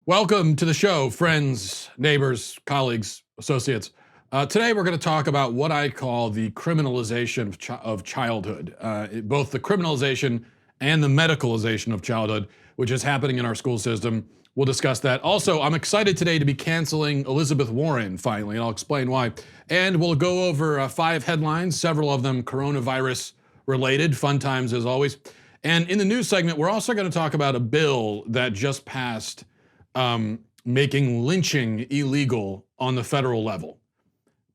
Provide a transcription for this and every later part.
Welcome to the show, friends, neighbors, colleagues, associates. Today we're going to talk about what I call the criminalization of childhood, both the criminalization and the medicalization of childhood, which is happening in our school system. We'll discuss that. Also, I'm excited today to be canceling Elizabeth Warren finally, and I'll explain why. And we'll go over 5 headlines, several of them coronavirus related, fun times as always. And in the news segment, we're also going to talk about a bill that just passed making lynching illegal on the federal level.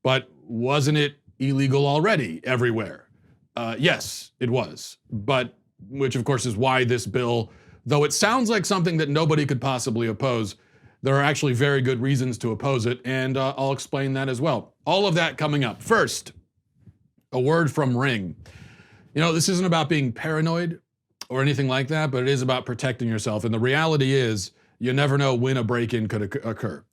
But wasn't it illegal already everywhere? Yes, it was. But which of course is why this bill, though it sounds like something that nobody could possibly oppose, there are actually very good reasons to oppose it, and I'll explain that as well. All of that coming up. First, a word from Ring. You know, this isn't about being paranoid or anything like that, but it is about protecting yourself. And the reality is, you never know when a break-in could occur.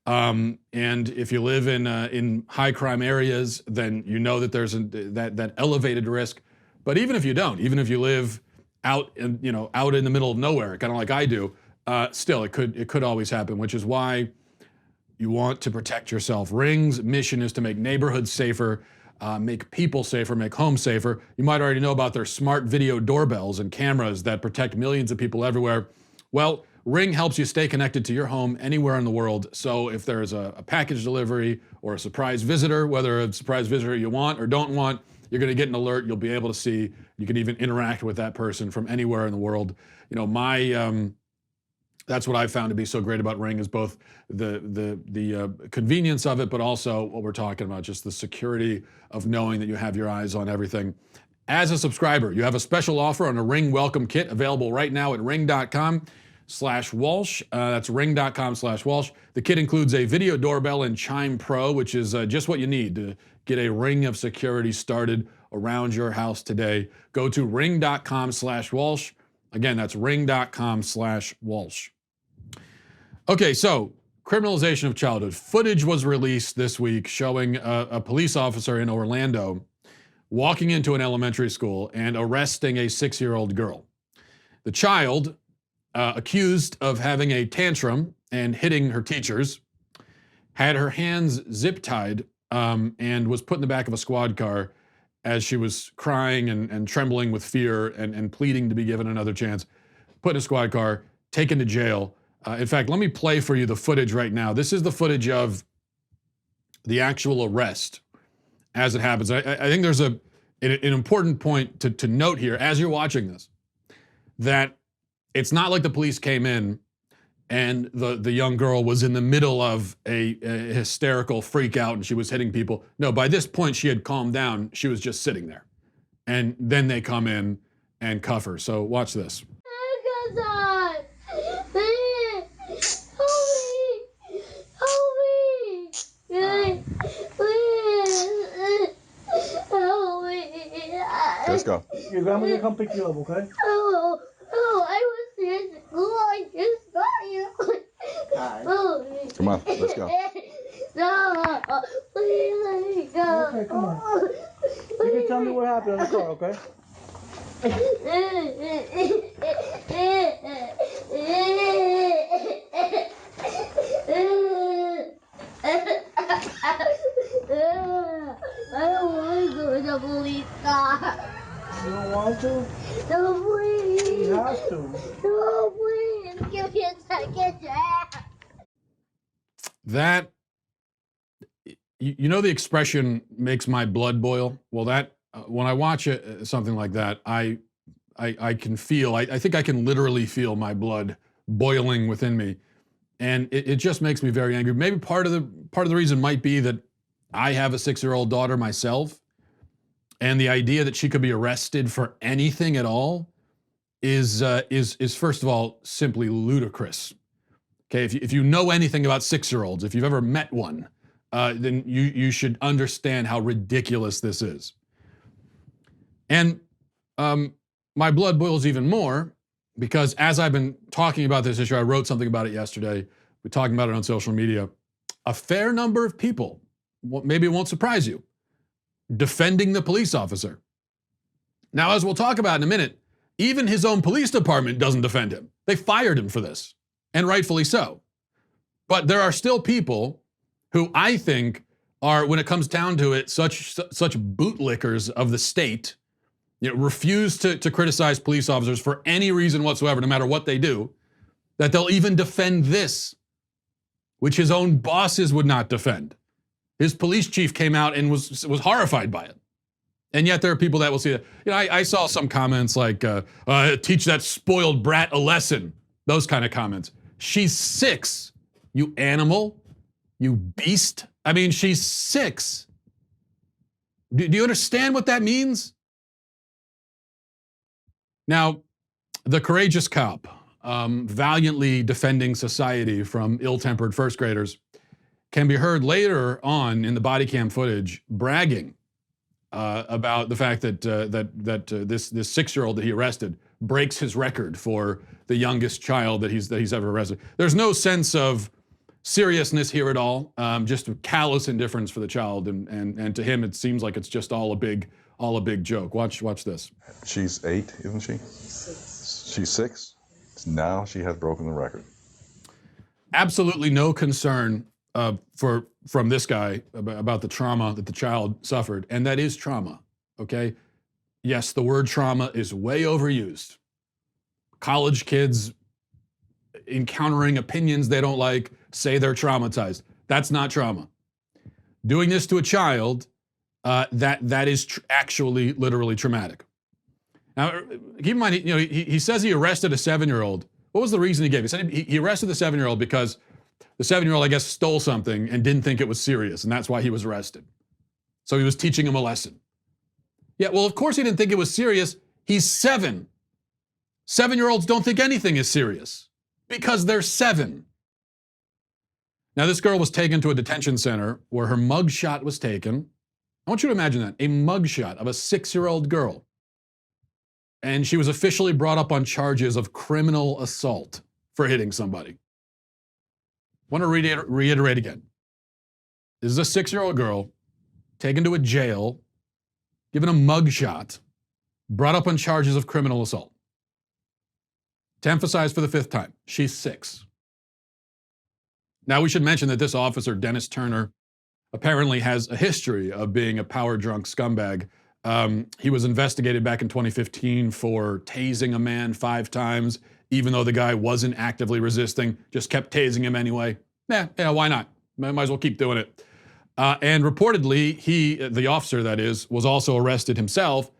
And if you live in high crime areas, then you know that there's that elevated risk. But even if you don't, even if you live out in the middle of nowhere, kind of like I do, still it could always happen, which is why you want to protect yourself. Ring's mission is to make neighborhoods safer, make people safer, make homes safer. You might already know about their smart video doorbells and cameras that protect millions of people everywhere. Well, Ring helps you stay connected to your home anywhere in the world. So if there's a package delivery or a surprise visitor, whether a surprise visitor you want or don't want, you're going to get an alert. You'll be able to see. You can even interact with that person from anywhere in the world. You know, that's what I found to be so great about Ring is both the convenience of it, but also what we're talking about, just the security of knowing that you have your eyes on everything. As a subscriber, you have a special offer on a Ring welcome kit available right now at ring.com/Walsh. That's ring.com/Walsh. The kit includes a video doorbell and Chime Pro, which is just what you need to get a ring of security started around your house today. Go to ring.com/Walsh. Again, that's ring.com/Walsh. Okay, so criminalization of childhood. Footage was released this week showing a police officer in Orlando walking into an elementary school and arresting a 6-year-old girl. The child, accused of having a tantrum and hitting her teachers, had her hands zip tied and was put in the back of a squad car as she was crying and trembling with fear and pleading to be given another chance. Put in a squad car, taken to jail. In fact, let me play for you the footage right now. This is the footage of the actual arrest as it happens. I think there's an important point to note here as you're watching this, that it's not like the police came in and the young girl was in the middle of a hysterical freak out and she was hitting people. No, by this point she had calmed down. She was just sitting there. And then they come in and cuff her. So watch this. Let's go. Your grandma will come pick you up, okay? Oh, I was in school. I just got you. Come on, let's go. No, please let me go. Okay, come on. You can tell me what happened in the car, okay? I don't want to go to the police car. You don't want to? No, please. You have to. No, please. Give me a second chance. That, you know the expression makes my blood boil? Well, that, when I watch something like that, I can feel, I think I can literally feel my blood boiling within me. And it just makes me very angry. Maybe part of the reason might be that I have a 6-year-old daughter myself, and the idea that she could be arrested for anything at all is first of all simply ludicrous. Okay, if you know anything about 6-year-olds, if you've ever met one, then you should understand how ridiculous this is. And my blood boils even more because as I've been talking about this issue, I wrote something about it yesterday. We're talking about it on social media. A fair number of people, maybe it won't surprise you, defending the police officer. Now, as we'll talk about in a minute, even his own police department doesn't defend him. They fired him for this, and rightfully so. But there are still people who I think are, when it comes down to it, such bootlickers of the state, refuse to criticize police officers for any reason whatsoever, no matter what they do, that they'll even defend this, which his own bosses would not defend. His police chief came out and was horrified by it. And yet there are people that will see that. I saw some comments like, teach that spoiled brat a lesson. Those kind of comments. She's 6, you animal, you beast. I mean, she's 6. Do you understand what that means? Now, the courageous cop, valiantly defending society from ill-tempered first graders, can be heard later on in the body cam footage bragging about the fact that this 6-year-old that he arrested breaks his record for the youngest child that he's ever arrested. There's no sense of seriousness here at all, just a callous indifference for the child, and to him it seems like it's just all a big joke. Watch this. She's 8, isn't she? She's 6. Now she has broken the record. Absolutely no concern from this guy about the trauma that the child suffered, and that is trauma, okay? Yes, the word trauma is way overused. College kids encountering opinions they don't like say they're traumatized. That's not trauma. Doing this to a child, that is actually literally traumatic. Now, keep in mind, he says he arrested a 7-year-old. What was the reason he gave? He said he arrested the 7-year-old because the 7-year-old, I guess, stole something and didn't think it was serious, and that's why he was arrested. So he was teaching him a lesson. Yeah, well, of course he didn't think it was serious. He's 7. 7-year-olds don't think anything is serious because they're 7. Now, this girl was taken to a detention center where her mugshot was taken. I want you to imagine that, a mugshot of a 6-year-old girl. And she was officially brought up on charges of criminal assault for hitting somebody. I want to reiterate again. This is a 6-year-old girl taken to a jail, given a mugshot, brought up on charges of criminal assault. To emphasize for the 5th time, she's 6. Now, we should mention that this officer, Dennis Turner, apparently has a history of being a power-drunk scumbag. He was investigated back in 2015 for tasing a man 5 times, even though the guy wasn't actively resisting, just kept tasing him anyway. Yeah, why not? Might as well keep doing it. And reportedly, the officer that is, was also arrested himself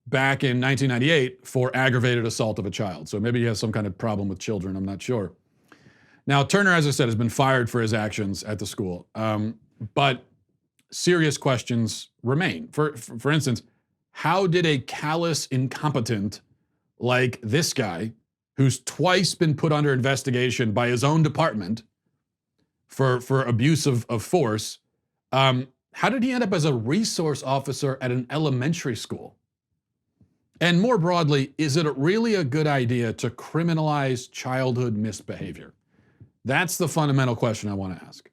back in 1998 for aggravated assault of a child. So maybe he has some kind of problem with children, I'm not sure. Now, Turner, as I said, has been fired for his actions at the school. But serious questions remain. For instance, how did a callous incompetent like this guy, who's twice been put under investigation by his own department for abuse of force, how did he end up as a resource officer at an elementary school? And more broadly, is it really a good idea to criminalize childhood misbehavior? That's the fundamental question I want to ask.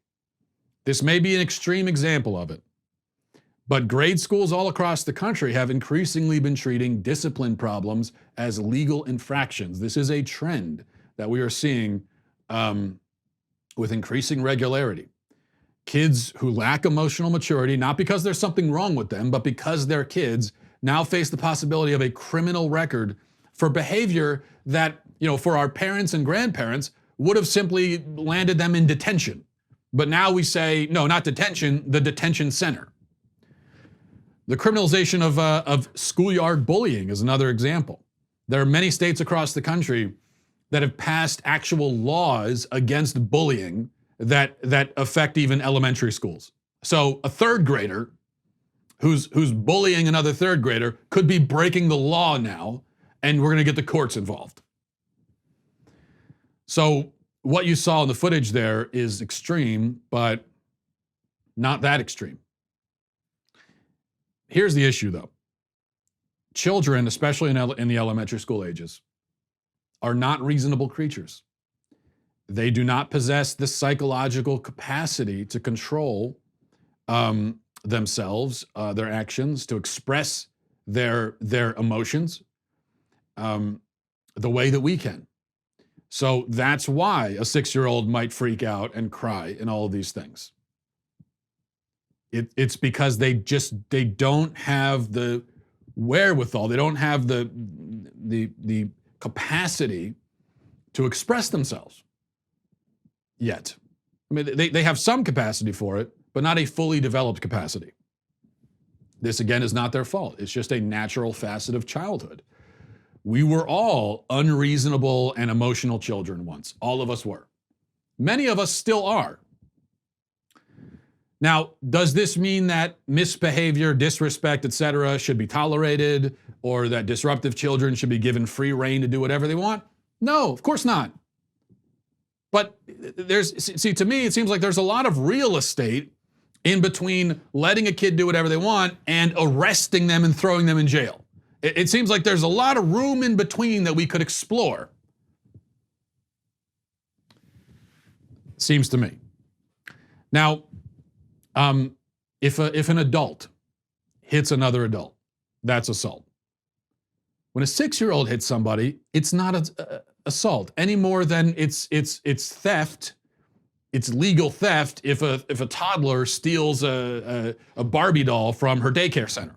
This may be an extreme example of it, but grade schools all across the country have increasingly been treating discipline problems as legal infractions. This is a trend that we are seeing with increasing regularity. Kids who lack emotional maturity, not because there's something wrong with them, but because they're kids, now face the possibility of a criminal record for behavior that, for our parents and grandparents would have simply landed them in detention. But now we say, no, not detention, the detention center. The criminalization of schoolyard bullying is another example. There are many states across the country that have passed actual laws against bullying that affect even elementary schools. So a 3rd grader who's bullying another 3rd grader could be breaking the law now, and we're going to get the courts involved. So what you saw in the footage there is extreme, but not that extreme. Here's the issue, though. Children, especially in the elementary school ages, are not reasonable creatures. They do not possess the psychological capacity to control themselves, their actions, to express their emotions the way that we can. So that's why a 6-year-old might freak out and cry and all of these things. It's because they don't have the wherewithal. They don't have the capacity to express themselves yet. I mean, they have some capacity for it, but not a fully developed capacity. This, again, is not their fault. It's just a natural facet of childhood. We were all unreasonable and emotional children once. All of us were. Many of us still are. Now, does this mean that misbehavior, disrespect, etc., should be tolerated, or that disruptive children should be given free rein to do whatever they want? No, of course not. But to me, it seems like there's a lot of real estate in between letting a kid do whatever they want and arresting them and throwing them in jail. It seems like there's a lot of room in between that we could explore. Seems to me. Now, if an adult hits another adult, that's assault. When a 6-year-old hits somebody, it's not assault any more than it's theft. It's legal theft if a toddler steals a Barbie doll from her daycare center.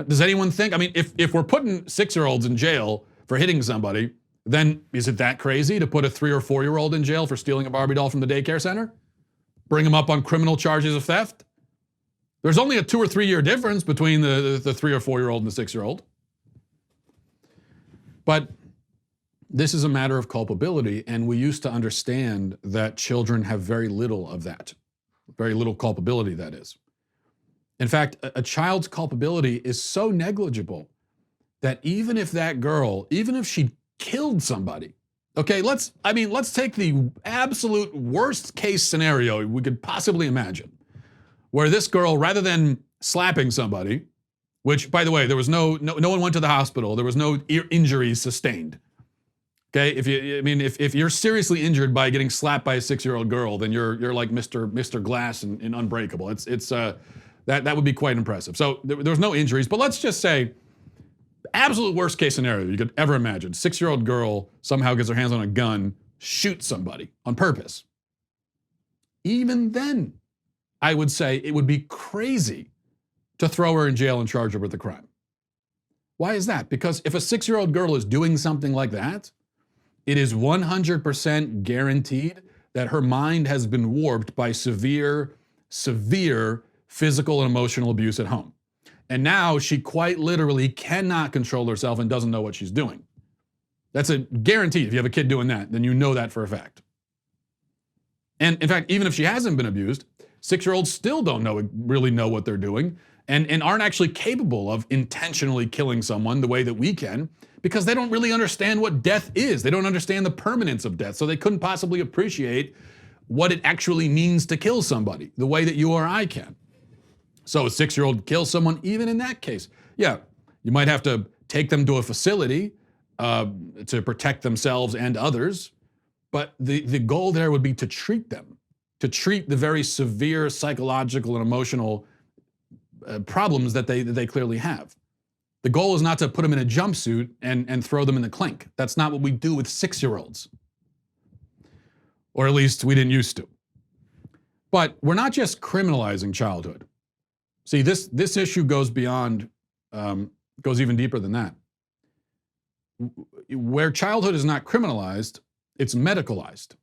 Does anyone think? I mean, if we're putting 6-year-olds in jail for hitting somebody, then is it that crazy to put a 3 or 4-year-old in jail for stealing a Barbie doll from the daycare center? Bring them up on criminal charges of theft? There's only a 2 or 3 year difference between the 3 or 4-year-old and the 6-year-old. But this is a matter of culpability, and we used to understand that children have very little of that. Very little culpability, that is. In fact, a child's culpability is so negligible that even if that girl, even if she killed somebody, okay, let's take the absolute worst case scenario we could possibly imagine, where this girl, rather than slapping somebody, which, by the way, there was no one went to the hospital, there was no injuries sustained. Okay, if you're seriously injured by getting slapped by a 6-year-old girl, then you're like Mr. Glass in Unbreakable. That would be quite impressive. So there was no injuries, but let's just say, absolute worst case scenario you could ever imagine: 6-year-old girl somehow gets her hands on a gun, shoots somebody on purpose. Even then, I would say it would be crazy to throw her in jail and charge her with the crime. Why is that? Because if a 6-year-old girl is doing something like that, it is 100% guaranteed that her mind has been warped by severe physical and emotional abuse at home. And now she quite literally cannot control herself and doesn't know what she's doing. That's a guarantee. If you have a kid doing that, then you know that for a fact. And in fact, even if she hasn't been abused, 6-year-olds still don't really know what they're doing and aren't actually capable of intentionally killing someone the way that we can, because they don't really understand what death is. They don't understand the permanence of death, so they couldn't possibly appreciate what it actually means to kill somebody the way that you or I can. So a 6-year-old kills someone, even in that case, yeah, you might have to take them to a facility to protect themselves and others, but the goal there would be to treat them, to treat the very severe psychological and emotional problems that they clearly have. The goal is not to put them in a jumpsuit and throw them in the clink. That's not what we do with 6-year-olds. Or at least we didn't used to. But we're not just criminalizing childhood. See, this issue goes beyond, goes even deeper than that. Where childhood is not criminalized, it's medicalized.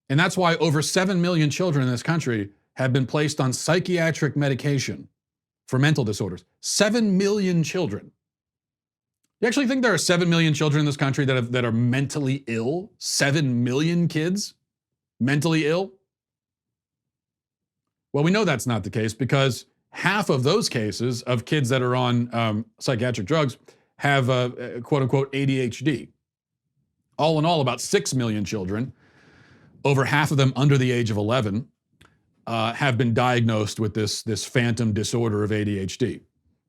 And that's why over 7 million children in this country have been placed on psychiatric medication for mental disorders. 7 million children. You actually think there are 7 million children in this country that are mentally ill? 7 million kids mentally ill? Well, we know that's not the case because half of those cases of kids that are on psychiatric drugs have quote unquote ADHD. All in all, about 6 million children, over half of them under the age of 11, have been diagnosed with this phantom disorder of ADHD.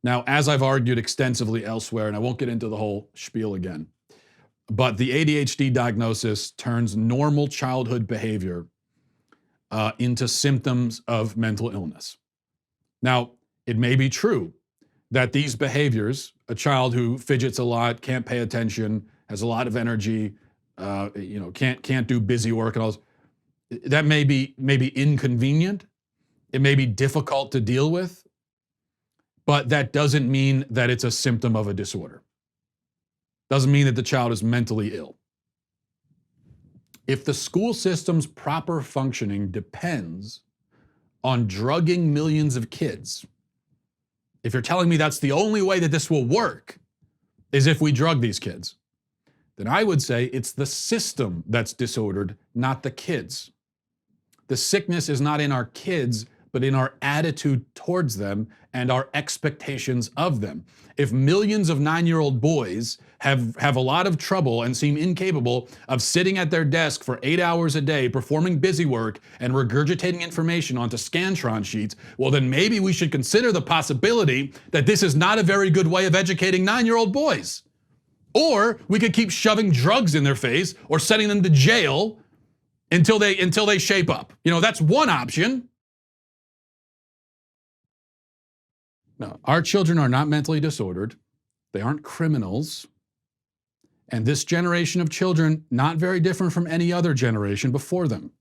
Now, as I've argued extensively elsewhere, and I won't get into the whole spiel again, but the ADHD diagnosis turns normal childhood behavior into symptoms of mental illness. Now, it may be true that these behaviors, a child who fidgets a lot, can't pay attention, has a lot of energy, can't do busy work and all this. That may be inconvenient. It may be difficult to deal with, but that doesn't mean that it's a symptom of a disorder. Doesn't mean that the child is mentally ill. If the school system's proper functioning depends on drugging millions of kids, if you're telling me that's the only way that this will work is if we drug these kids, then I would say it's the system that's disordered, not the kids. The sickness is not in our kids, but in our attitude towards them and our expectations of them. If millions of 9-year-old boys have a lot of trouble and seem incapable of sitting at their desk for 8 hours a day, performing busy work and regurgitating information onto Scantron sheets, well, then maybe we should consider the possibility that this is not a very good way of educating 9-year-old boys. Or we could keep shoving drugs in their face or sending them to jail until they shape up. That's one option. No, our children are not mentally disordered. They aren't criminals. And this generation of children, not very different from any other generation before them.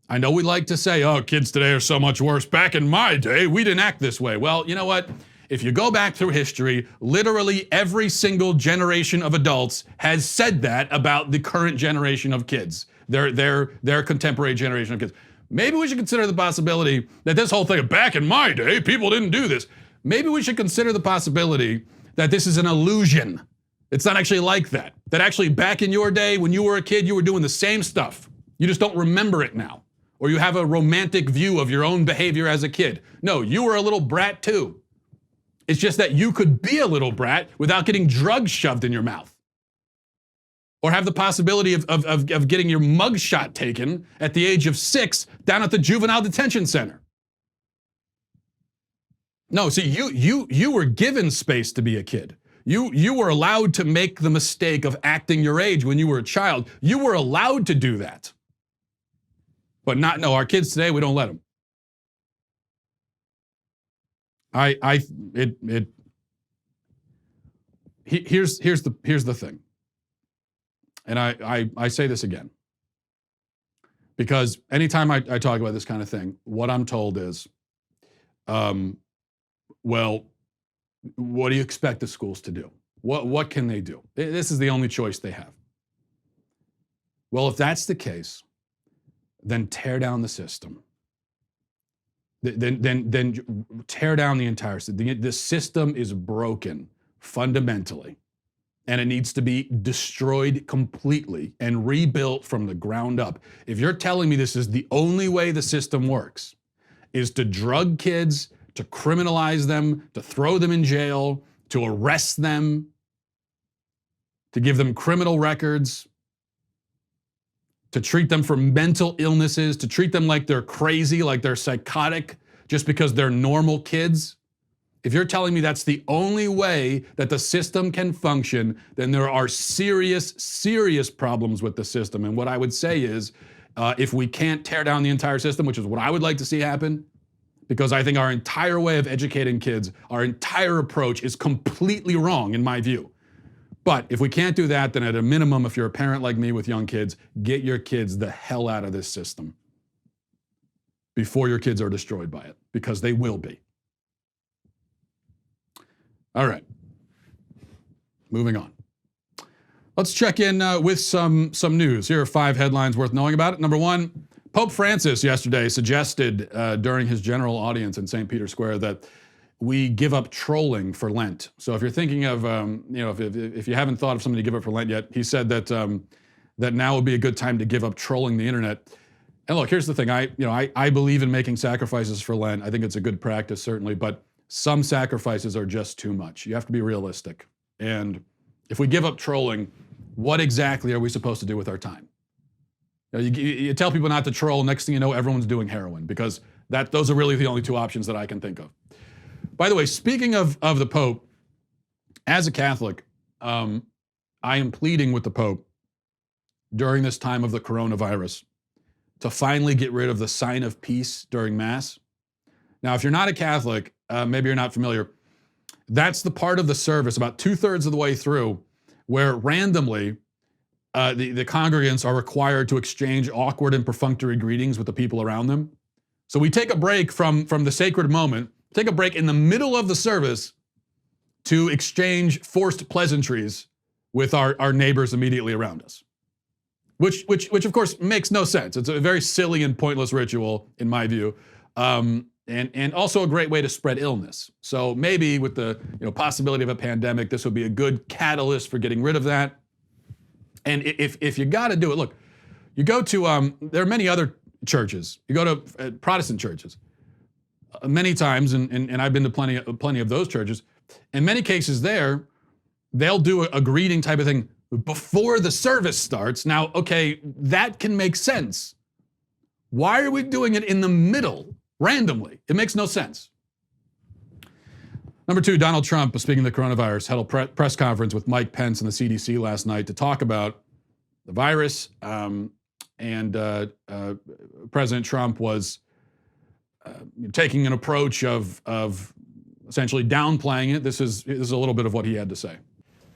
I know we like to say, oh, kids today are so much worse. Back in my day, we didn't act this way. Well, you know what? If you go back through history, literally every single generation of adults has said that about the current generation of kids, their contemporary generation of kids. Maybe we should consider the possibility that this whole thing of back in my day, people didn't do this. Maybe we should consider the possibility that this is an illusion. It's not actually like that. That actually back in your day, when you were a kid, you were doing the same stuff. You just don't remember it now. Or you have a romantic view of your own behavior as a kid. No, you were a little brat too. It's just that you could be a little brat without getting drugs shoved in your mouth. Or have the possibility of getting your mugshot taken at the age of 6 down at the juvenile detention center. No, see, you were given space to be a kid. You were allowed to make the mistake of acting your age when you were a child. You were allowed to do that. But our kids today, we don't let them. Here's the thing. And I say this again. Because anytime I talk about this kind of thing, what I'm told is, well, what do you expect the schools to do? What can they do? This is the only choice they have. Well, if that's the case, then tear down the system. Then tear down the entire system. The system is broken fundamentally, and it needs to be destroyed completely and rebuilt from the ground up. If you're telling me this is the only way the system works, is to drug kids, to criminalize them, to throw them in jail, to arrest them, to give them criminal records, to treat them for mental illnesses, to treat them like they're crazy, like they're psychotic, just because they're normal kids. If you're telling me that's the only way that the system can function, then there are serious, serious problems with the system. And what I would say is, if we can't tear down the entire system, which is what I would like to see happen, because I think our entire way of educating kids, our entire approach is completely wrong in my view. But if we can't do that, then at a minimum, if you're a parent like me with young kids, get your kids the hell out of this system before your kids are destroyed by it, because they will be. All right, moving on. Let's check in with some news. Here are 5 headlines worth knowing about it. Number 1, Pope Francis yesterday suggested during his general audience in St. Peter's Square that we give up trolling for Lent. So if you're thinking of, if you haven't thought of something to give up for Lent yet, he said that that now would be a good time to give up trolling the internet. And look, here's the thing. I believe in making sacrifices for Lent. I think it's a good practice, certainly, but some sacrifices are just too much. You have to be realistic. And if we give up trolling, what exactly are we supposed to do with our time? You tell people not to troll, next thing you know, everyone's doing heroin, because those are really the only 2 options that I can think of. By the way, speaking of the Pope, as a Catholic, I am pleading with the Pope during this time of the coronavirus to finally get rid of the sign of peace during Mass. Now, if you're not a Catholic, maybe you're not familiar, that's the part of the service about 2/3 of the way through where randomly the congregants are required to exchange awkward and perfunctory greetings with the people around them. So we take a break from the sacred moment, take a break in the middle of the service to exchange forced pleasantries with our neighbors immediately around us. Which of course makes no sense. It's a very silly and pointless ritual, in my view, and also a great way to spread illness. So maybe with the possibility of a pandemic, this would be a good catalyst for getting rid of that. And if you got to do it, look, you go to there are many other churches. You go to Protestant churches many times, and I've been to plenty of those churches. In many cases, they'll do a greeting type of thing before the service starts. Now, okay, that can make sense. Why are we doing it in the middle, randomly? It makes no sense. Number 2, Donald Trump, speaking of the coronavirus, held a press conference with Mike Pence and the CDC last night to talk about the virus. And President Trump was taking an approach of essentially downplaying it. This is a little bit of what he had to say.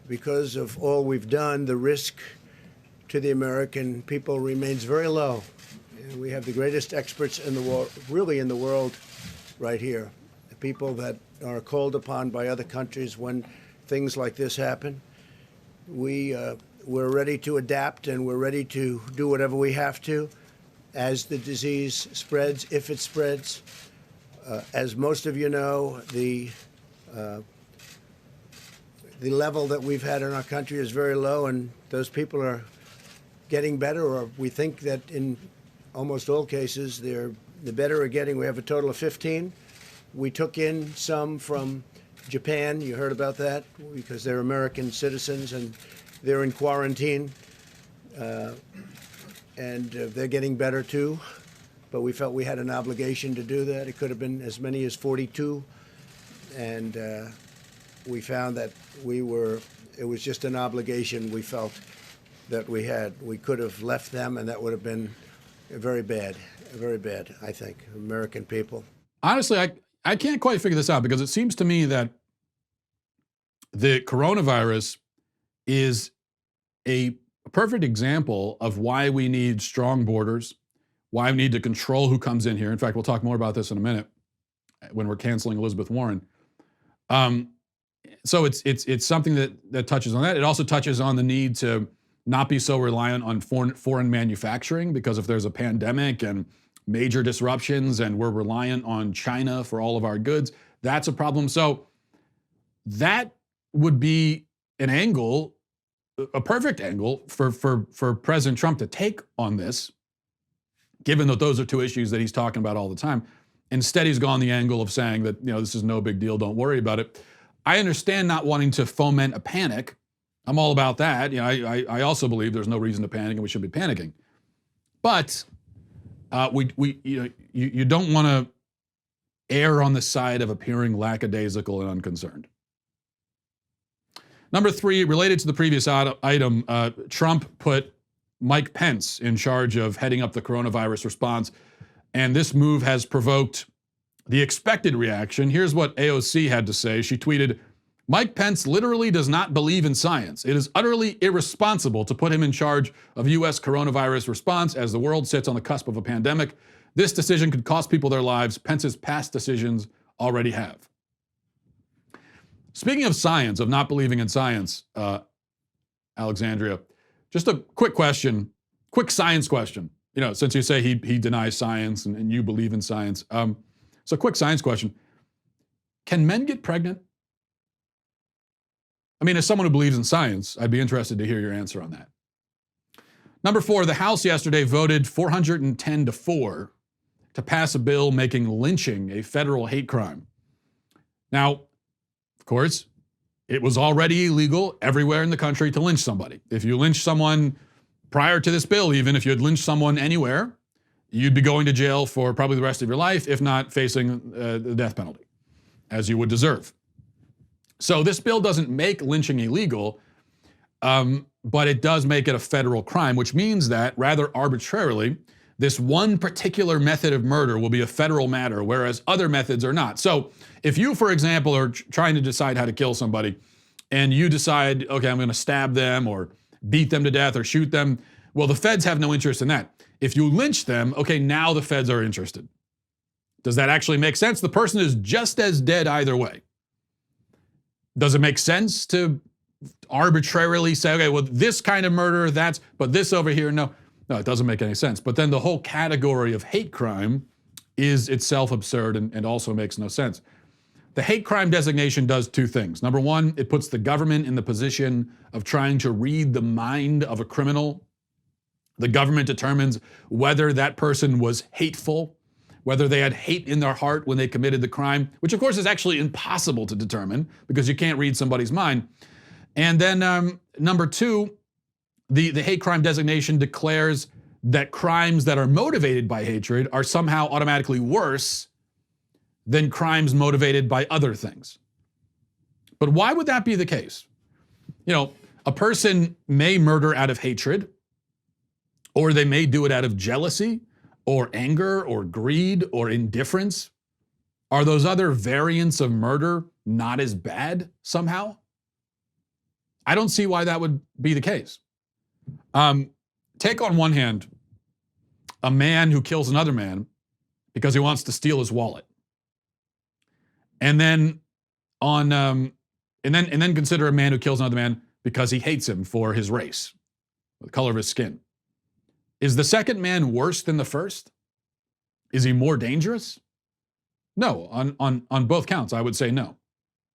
Because of all we've done, the risk to the American people remains very low. And we have the greatest experts in the world, really in the world, right here. The people that are called upon by other countries when things like this happen. We're ready to adapt, and we're ready to do whatever we have to as the disease spreads, if it spreads. As most of you know, the level that we've had in our country is very low, and those people are getting better, or we think that in almost all cases, the better are getting. We have a total of 15. We took in some from Japan. You heard about that, because they're American citizens and they're in quarantine. And they're getting better too. But we felt we had an obligation to do that. It could have been as many as 42. And we found that it was just an obligation we felt that we had. We could have left them, and that would have been very bad, I think, American people. Honestly, I can't quite figure this out, because it seems to me that the coronavirus is a perfect example of why we need strong borders, why we need to control who comes in here. In fact, we'll talk more about this in a minute when we're canceling Elizabeth Warren. So it's something that touches on that. It also touches on the need to not be so reliant on foreign manufacturing, because if there's a pandemic and major disruptions and we're reliant on China for all of our goods, that's a problem. So that would be an angle, a perfect angle for President Trump to take on this, given that those are two issues that he's talking about all the time. Instead, he's gone the angle of saying that, this is no big deal, don't worry about it. I understand not wanting to foment a panic. I'm all about that. I also believe there's no reason to panic and we should be panicking. But you don't want to err on the side of appearing lackadaisical and unconcerned. Number 3, related to the previous item, Trump put Mike Pence in charge of heading up the coronavirus response, and this move has provoked the expected reaction. Here's what AOC had to say. She tweeted, "Mike Pence literally does not believe in science. It is utterly irresponsible to put him in charge of U.S. coronavirus response as the world sits on the cusp of a pandemic. This decision could cost people their lives. Pence's past decisions already have." Speaking of science, of not believing in science, Alexandria, just a quick question, quick science question. Since you say he denies science and you believe in science. So quick science question. Can men get pregnant? I mean, as someone who believes in science, I'd be interested to hear your answer on that. Number 4, the House yesterday voted 410-4 to pass a bill making lynching a federal hate crime. Now, of course, it was already illegal everywhere in the country to lynch somebody. If you lynch someone prior to this bill, even if you had lynched someone anywhere, you'd be going to jail for probably the rest of your life, if not facing the death penalty, as you would deserve. So this bill doesn't make lynching illegal, but it does make it a federal crime, which means that, rather arbitrarily, this one particular method of murder will be a federal matter, whereas other methods are not. So if you, for example, are trying to decide how to kill somebody, and you decide, okay, I'm going to stab them or beat them to death or shoot them. Well, the feds have no interest in that. If you lynch them, okay, now the feds are interested. Does that actually make sense? The person is just as dead either way. Does it make sense to arbitrarily say, okay, well, this kind of murder, but this over here, no. No, it doesn't make any sense. But then the whole category of hate crime is itself absurd and also makes no sense. The hate crime designation does two things. Number one, it puts the government in the position of trying to read the mind of a criminal. The government determines whether that person was hateful, whether they had hate in their heart when they committed the crime, which of course is actually impossible to determine because you can't read somebody's mind. And then number two, the hate crime designation declares that crimes that are motivated by hatred are somehow automatically worse than crimes motivated by other things. But why would that be the case? You know, a person may murder out of hatred, or they may do it out of jealousy, or anger, or greed, or indifference. Are those other variants of murder not as bad somehow? I don't see why that would be the case. Take on one hand a man who kills another man because he wants to steal his wallet, and then consider a man who kills another man because he hates him for his race, the color of his skin. Is the second man worse than the first? Is he more dangerous? No, on both counts, I would say no.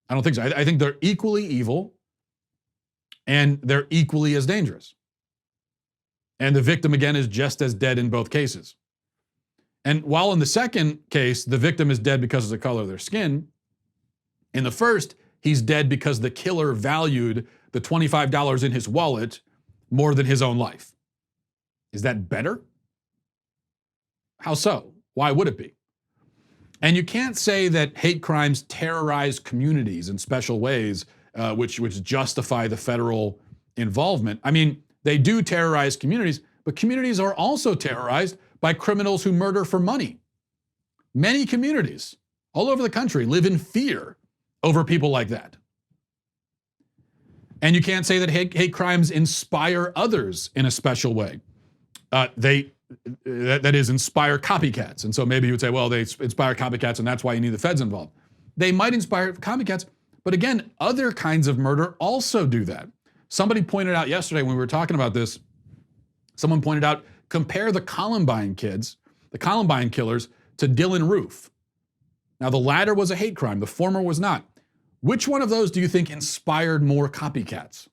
I don't think so. I think they're equally evil and they're equally as dangerous. And the victim, again, is just as dead in both cases. And while in the second case, the victim is dead because of the color of their skin, in the first, he's dead because the killer valued the $25 in his wallet more than his own life. Is that better? How so? Why would it be? And you can't say that hate crimes terrorize communities in special ways, which justify the federal involvement. I mean, they do terrorize communities, but communities are also terrorized by criminals who murder for money. Many communities all over the country live in fear over people like that. And you can't say that hate crimes inspire others in a special way. That is, inspire copycats. And so maybe you would say, well, they inspire copycats and that's why you need the feds involved. They might inspire copycats, but again, other kinds of murder also do that. Somebody pointed out yesterday when we were talking about this, someone pointed out, compare the Columbine kids, the Columbine killers, to Dylan Roof. Now, the latter was a hate crime, the former was not. Which one of those do you think inspired more copycats?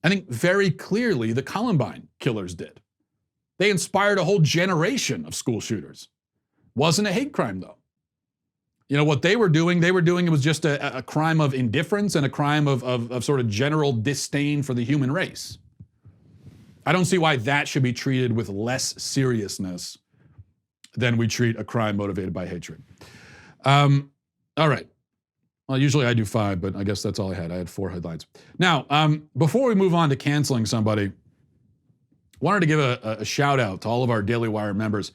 I think very clearly the Columbine killers did. They inspired a whole generation of school shooters. Wasn't a hate crime, though. You know, what they were doing, it was just a crime of indifference and a crime of sort of general disdain for the human race. I don't see why that should be treated with less seriousness than we treat a crime motivated by hatred. All right. Well, usually I do 5, but I guess that's all I had. I had 4 headlines. Now, before we move on to canceling somebody, wanted to give a shout out to all of our Daily Wire members.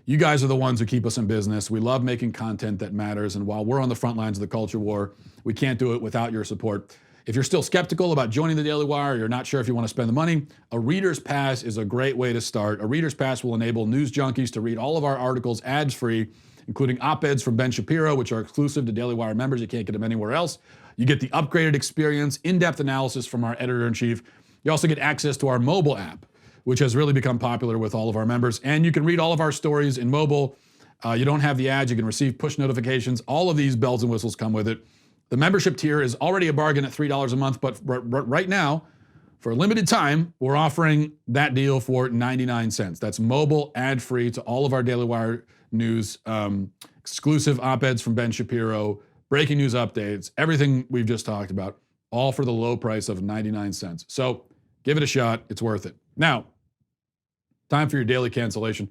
You guys are the ones who keep us in business. We love making content that matters. And while we're on the front lines of the culture war, we can't do it without your support. If you're still skeptical about joining the Daily Wire, you're not sure if you want to spend the money, a Reader's Pass is a great way to start. A Reader's Pass will enable news junkies to read all of our articles ads-free, including op-eds from Ben Shapiro, which are exclusive to Daily Wire members. You can't get them anywhere else. You get the upgraded experience, in-depth analysis from our editor-in-chief. You also get access to our mobile app, which has really become popular with all of our members. And you can read all of our stories in mobile. You don't have the ads. You can receive push notifications. All of these bells and whistles come with it. The membership tier is already a bargain at $3 a month, but right now, for a limited time, we're offering that deal for 99 cents. That's mobile, ad-free to all of our Daily Wire news, exclusive op-eds from Ben Shapiro, breaking news updates, everything we've just talked about, all for the low price of 99 cents. So give it a shot. It's worth it. Now, time for your daily cancellation.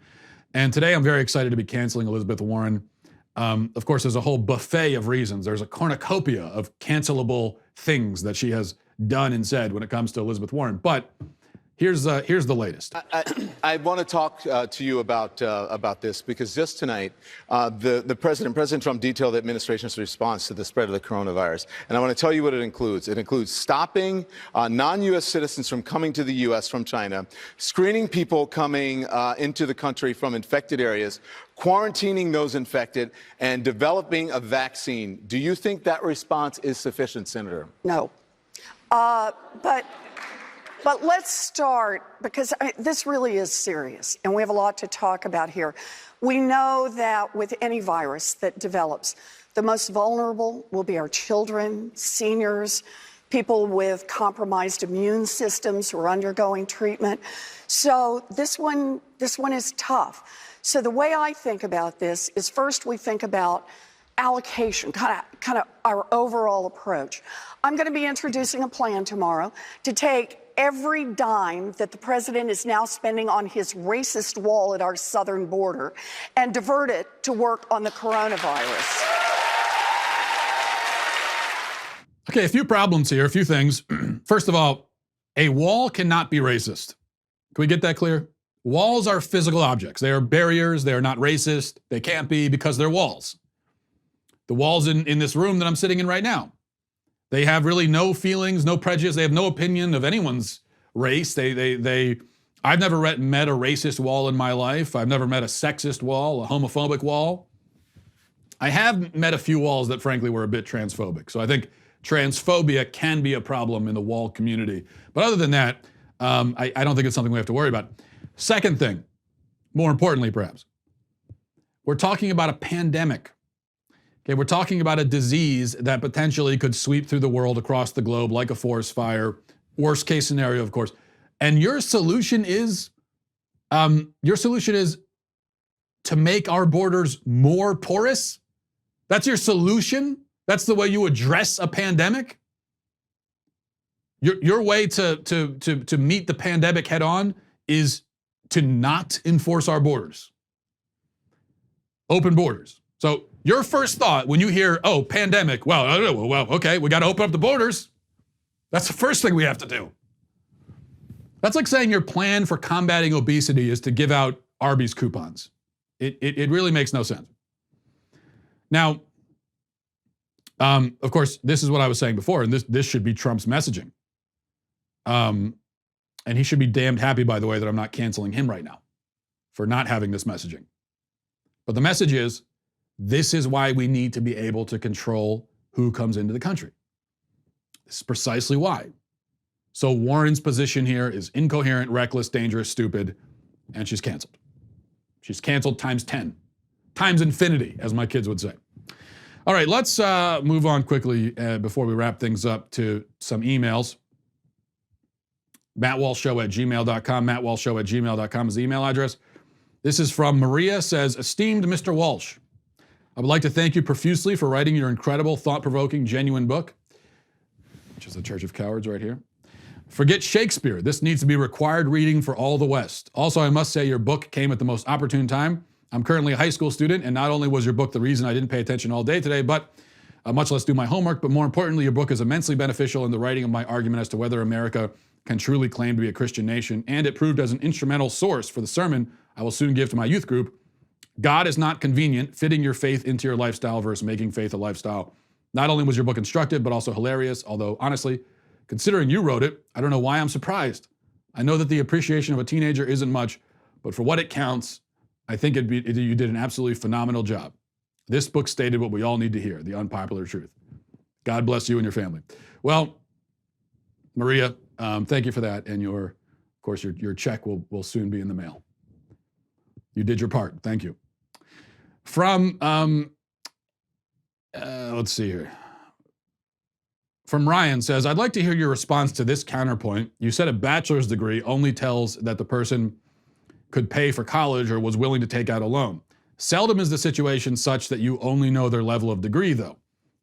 And today I'm very excited to be canceling Elizabeth Warren. Of course, there's a whole buffet of reasons. There's a cornucopia of cancelable things that she has done and said when it comes to Elizabeth Warren. But Here's the latest. I want to talk to you about this because just tonight, President Trump detailed the administration's response to the spread of the coronavirus, and I want to tell you what it includes. It includes stopping non-U.S. citizens from coming to the U.S. from China, screening people coming into the country from infected areas, quarantining those infected, and developing a vaccine. Do you think that response is sufficient, Senator? No, But let's start, because this really is serious, and we have a lot to talk about here. We know that with any virus that develops, the most vulnerable will be our children, seniors, people with compromised immune systems who are undergoing treatment. So this one is tough. So the way I think about this is first we think about allocation, kind of our overall approach. I'm going to be introducing a plan tomorrow to take every dime that the president is now spending on his racist wall at our southern border and divert it to work on the coronavirus. Okay, a few problems here, a few things. First of all, a wall cannot be racist. Can we get that clear? Walls are physical objects. They are barriers. They are not racist. They can't be because they're walls. The walls in this room that I'm sitting in right now, they have really no feelings, no prejudice. They have no opinion of anyone's race. I've never met a racist wall in my life. I've never met a sexist wall, a homophobic wall. I have met a few walls that frankly were a bit transphobic. So I think transphobia can be a problem in the wall community. But other than that, I don't think it's something we have to worry about. Second thing, more importantly perhaps, we're talking about a pandemic. Okay, we're talking about a disease that potentially could sweep through the world across the globe like a forest fire. Worst case scenario, of course. And your solution is to make our borders more porous? That's your solution? That's the way you address a pandemic? Your way to meet the pandemic head on is to not enforce our borders. Open borders. So your first thought when you hear, oh, pandemic, well, I don't know, well, okay, we got to open up the borders. That's the first thing we have to do. That's like saying your plan for combating obesity is to give out Arby's coupons. It really makes no sense. Now, of course, this is what I was saying before, and this should be Trump's messaging. And he should be damned happy, by the way, that I'm not canceling him right now for not having this messaging. But the message is, this is why we need to be able to control who comes into the country. This is precisely why. So Warren's position here is incoherent, reckless, dangerous, stupid, and she's canceled. She's canceled times 10, times infinity, as my kids would say. All right, let's move on quickly before we wrap things up to some emails. MattWalshShow@gmail.com. MattWalshShow@gmail.com is the email address. This is from Maria, says, esteemed Mr. Walsh, I would like to thank you profusely for writing your incredible, thought-provoking, genuine book, which is The Church of Cowards right here. Forget Shakespeare. This needs to be required reading for all the West. Also, I must say your book came at the most opportune time. I'm currently a high school student, and not only was your book the reason I didn't pay attention all day today, but much less do my homework, but more importantly, your book is immensely beneficial in the writing of my argument as to whether America can truly claim to be a Christian nation, and it proved as an instrumental source for the sermon I will soon give to my youth group. God is not convenient, fitting your faith into your lifestyle versus making faith a lifestyle. Not only was your book instructive, but also hilarious, although honestly, considering you wrote it, I don't know why I'm surprised. I know that the appreciation of a teenager isn't much, but for what it counts, I think you did an absolutely phenomenal job. This book stated what we all need to hear, the unpopular truth. God bless you and your family. Well, Maria, thank you for that, and of course, your check will soon be in the mail. You did your part. Thank you. From, let's see here. From Ryan says, I'd like to hear your response to this counterpoint. You said a bachelor's degree only tells that the person could pay for college or was willing to take out a loan. Seldom is the situation such that you only know their level of degree, though.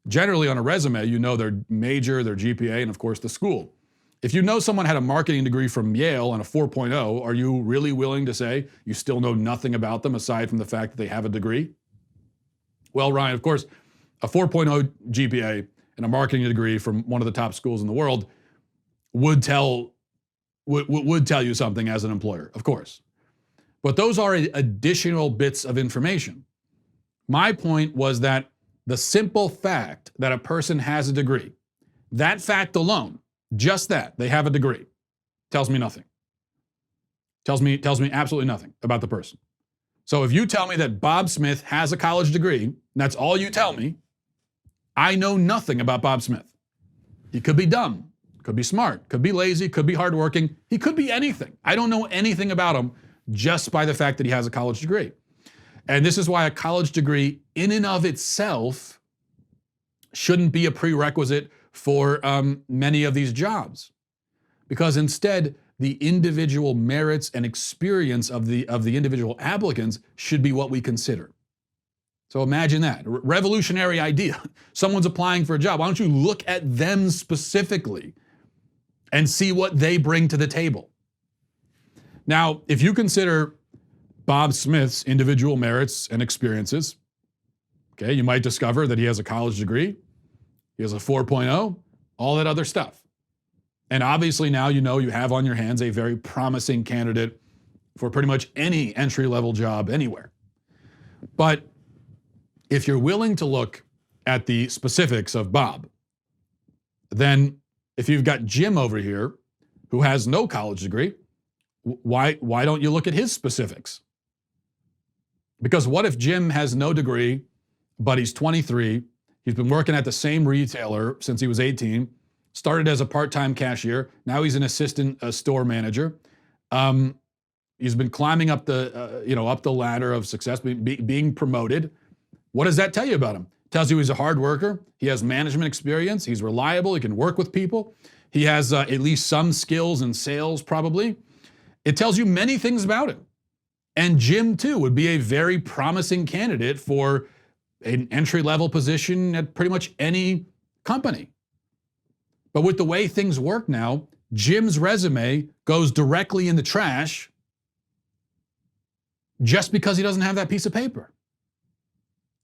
Generally, on a resume, you know their major, their GPA, and of course, the school. If you know someone had a marketing degree from Yale and a 4.0, are you really willing to say you still know nothing about them aside from the fact that they have a degree? Well, Ryan, of course, a 4.0 GPA and a marketing degree from one of the top schools in the world would tell would tell you something as an employer, of course. But those are additional bits of information. My point was that the simple fact that a person has a degree, that fact alone, just that, they have a degree, tells me nothing. Tells me absolutely nothing about the person. So if you tell me that Bob Smith has a college degree, and that's all you tell me, I know nothing about Bob Smith. He could be dumb, could be smart, could be lazy, could be hardworking. He could be anything. I don't know anything about him just by the fact that he has a college degree. And this is why a college degree in and of itself shouldn't be a prerequisite for many of these jobs. Because instead, the individual merits and experience of the individual applicants should be what we consider. So imagine that, revolutionary idea. Someone's applying for a job. Why don't you look at them specifically and see what they bring to the table? Now, if you consider Bob Smith's individual merits and experiences, okay, you might discover that he has a college degree, he has a 4.0, all that other stuff. And obviously now you know you have on your hands a very promising candidate for pretty much any entry-level job anywhere. But if you're willing to look at the specifics of Bob, then if you've got Jim over here who has no college degree, why don't you look at his specifics? Because what if Jim has no degree, but he's 23, he's been working at the same retailer since he was 18, started as a part-time cashier, now he's an assistant store manager. He's been climbing up the ladder of success, being promoted. What does that tell you about him? It tells you he's a hard worker, he has management experience, he's reliable, he can work with people, he has at least some skills in sales probably. It tells you many things about him. And Jim, too, would be a very promising candidate for an entry-level position at pretty much any company. But with the way things work now, Jim's resume goes directly in the trash just because he doesn't have that piece of paper.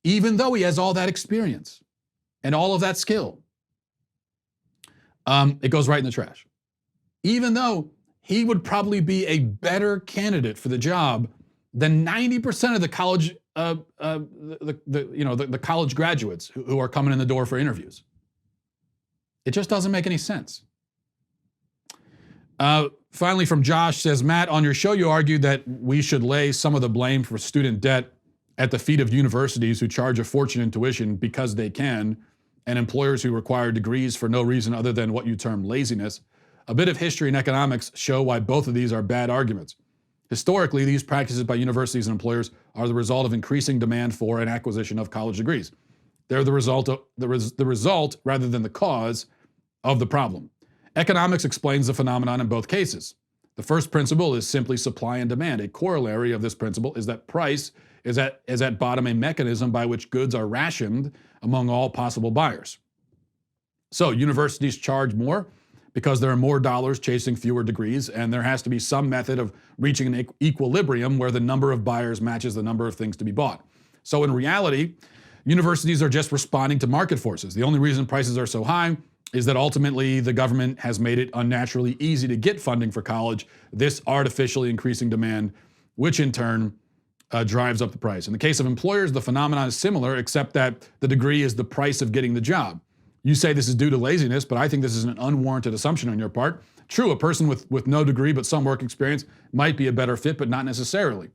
Even though he has all that experience and all of that skill. It goes right in the trash. Even though he would probably be a better candidate for the job than 90% of the college, the college graduates who are coming in the door for interviews. It just doesn't make any sense. Finally, from Josh says, Matt, on your show, you argued that we should lay some of the blame for student debt at the feet of universities who charge a fortune in tuition because they can, and employers who require degrees for no reason other than what you term laziness. A bit of history and economics show why both of these are bad arguments. Historically, these practices by universities and employers are the result of increasing demand for and acquisition of college degrees. They're the result rather than the cause of the problem. Economics explains the phenomenon in both cases. The first principle is simply supply and demand. A corollary of this principle is that price is at bottom a mechanism by which goods are rationed among all possible buyers. So universities charge more because there are more dollars chasing fewer degrees, and there has to be some method of reaching an equilibrium where the number of buyers matches the number of things to be bought. So in reality, universities are just responding to market forces. The only reason prices are so high is that ultimately the government has made it unnaturally easy to get funding for college, this artificially increasing demand, which in turn drives up the price. In the case of employers, the phenomenon is similar, except that the degree is the price of getting the job. You say this is due to laziness, but I think this is an unwarranted assumption on your part. True, a person with no degree but some work experience might be a better fit, but not necessarily.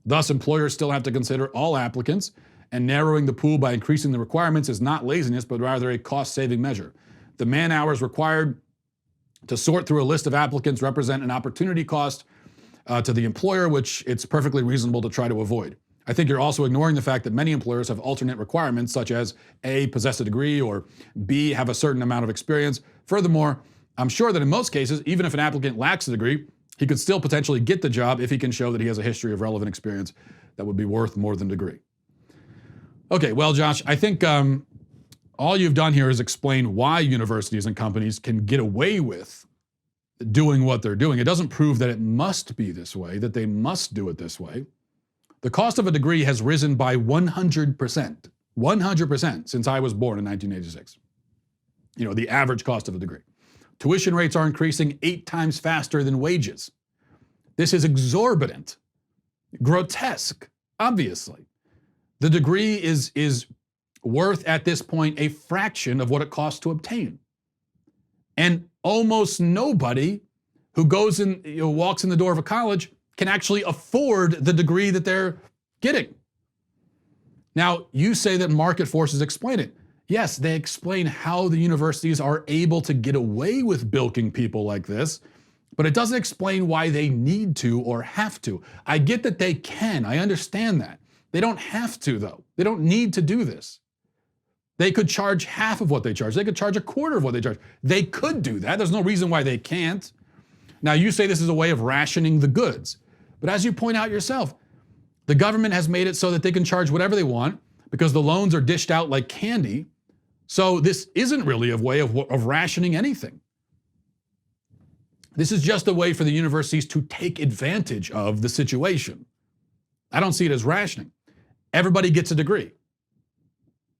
Thus, employers still have to consider all applicants, and narrowing the pool by increasing the requirements is not laziness, but rather a cost-saving measure. The man hours required to sort through a list of applicants represent an opportunity cost to the employer, which it's perfectly reasonable to try to avoid. I think you're also ignoring the fact that many employers have alternate requirements, such as A, possess a degree, or B, have a certain amount of experience. Furthermore, I'm sure that in most cases, even if an applicant lacks a degree, he could still potentially get the job if he can show that he has a history of relevant experience that would be worth more than a degree. Okay, well, Josh, I think all you've done here is explain why universities and companies can get away with doing what they're doing. It doesn't prove that it must be this way, that they must do it this way. The cost of a degree has risen by 100% since I was born in 1986. The average cost of a degree. Tuition rates are increasing 8 times faster than wages. This is exorbitant, grotesque, obviously. The degree is worth at this point a fraction of what it costs to obtain. And almost nobody who goes in, walks in the door of a college can actually afford the degree that they're getting. Now, you say that market forces explain it. Yes, they explain how the universities are able to get away with bilking people like this, but it doesn't explain why they need to or have to. I get that they can, I understand that. They don't have to, though. They don't need to do this. They could charge half of what they charge. They could charge a quarter of what they charge. They could do that. There's no reason why they can't. Now, you say this is a way of rationing the goods. But as you point out yourself, the government has made it so that they can charge whatever they want because the loans are dished out like candy. So this isn't really a way of rationing anything. This is just a way for the universities to take advantage of the situation. I don't see it as rationing. Everybody gets a degree.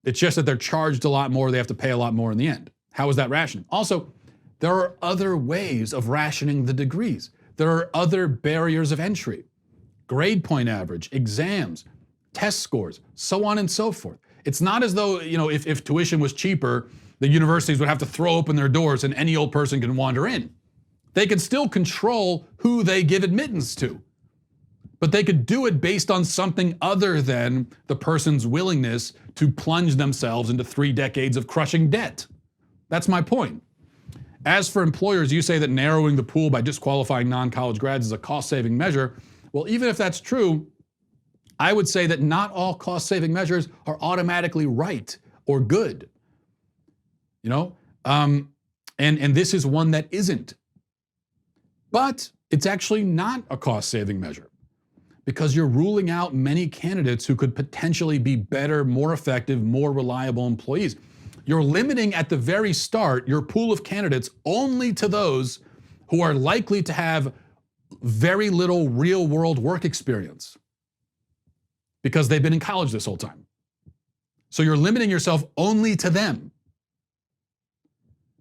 It's just that they're charged a lot more, they have to pay a lot more in the end. How is that rationing? Also, there are other ways of rationing the degrees. There are other barriers of entry. Grade point average, exams, test scores, so on and so forth. It's not as though, if tuition was cheaper, the universities would have to throw open their doors and any old person can wander in. They can still control who they give admittance to. But they could do it based on something other than the person's willingness to plunge themselves into 3 decades of crushing debt. That's my point. As for employers, you say that narrowing the pool by disqualifying non-college grads is a cost-saving measure. Well, even if that's true, I would say that not all cost-saving measures are automatically right or good. And this is one that isn't. But it's actually not a cost-saving measure, because you're ruling out many candidates who could potentially be better, more effective, more reliable employees. You're limiting at the very start your pool of candidates only to those who are likely to have very little real-world work experience because they've been in college this whole time. So you're limiting yourself only to them,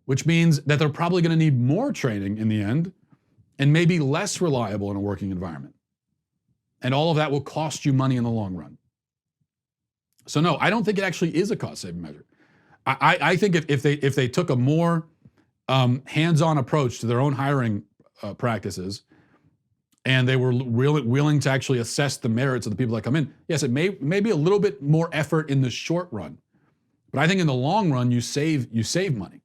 which means that they're probably going to need more training in the end and maybe less reliable in a working environment. And all of that will cost you money in the long run. So no, I don't think it actually is a cost-saving measure. I think if they took a more hands-on approach to their own hiring practices, and they were willing to actually assess the merits of the people that come in, yes, it may be a little bit more effort in the short run, but I think in the long run you save money.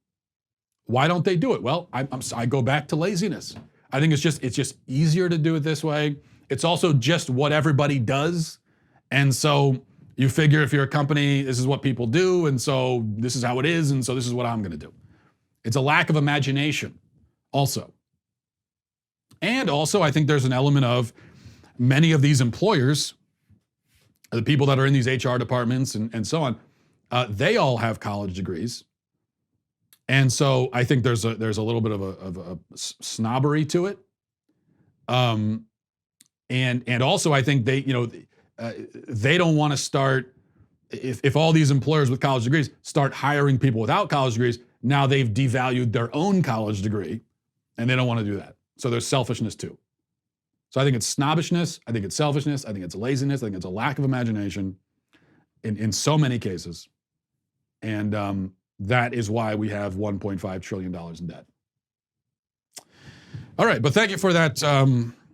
Why don't they do it? Well, I go back to laziness. I think it's just easier to do it this way. It's also just what everybody does. And so you figure if you're a company, this is what people do, and so this is how it is, and so this is what I'm gonna do. It's a lack of imagination also. And also, I think there's an element of many of these employers, the people that are in these HR departments and so on, they all have college degrees. And so I think there's a little bit of a snobbery to it. And also I think they don't want to start, if all these employers with college degrees start hiring people without college degrees, now they've devalued their own college degree, and they don't want to do that. So there's selfishness too. So I think it's snobbishness, I think it's selfishness, I think it's laziness, I think it's a lack of imagination in so many cases. And that is why we have $1.5 trillion in debt. All right, but thank you for that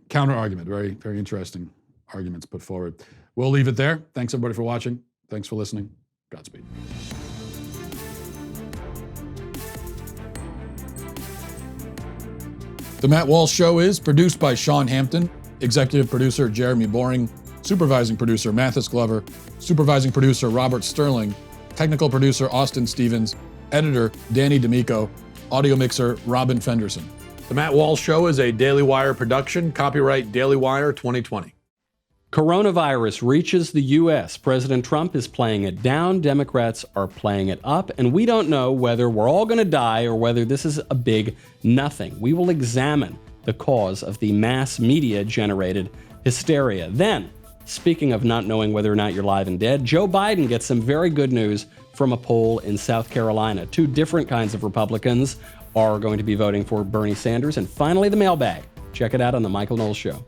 counter argument. Very, very interesting arguments put forward. We'll leave it there. Thanks everybody for watching. Thanks for listening. Godspeed. The Matt Walsh Show is produced by Sean Hampton, executive producer Jeremy Boring, supervising producer Mathis Glover, supervising producer Robert Sterling, technical producer Austin Stevens, editor Danny D'Amico, audio mixer Robin Fenderson. The Matt Walsh Show is a Daily Wire production, copyright Daily Wire 2020. Coronavirus reaches the U.S. President Trump is playing it down, Democrats are playing it up, and we don't know whether we're all going to die or whether this is a big nothing. We will examine the cause of the mass media-generated hysteria. Then, speaking of not knowing whether or not you're live and dead, Joe Biden gets some very good news from a poll in South Carolina. 2 different kinds of Republicans are going to be voting for Bernie Sanders. And finally, the mailbag. Check it out on The Michael Knowles Show.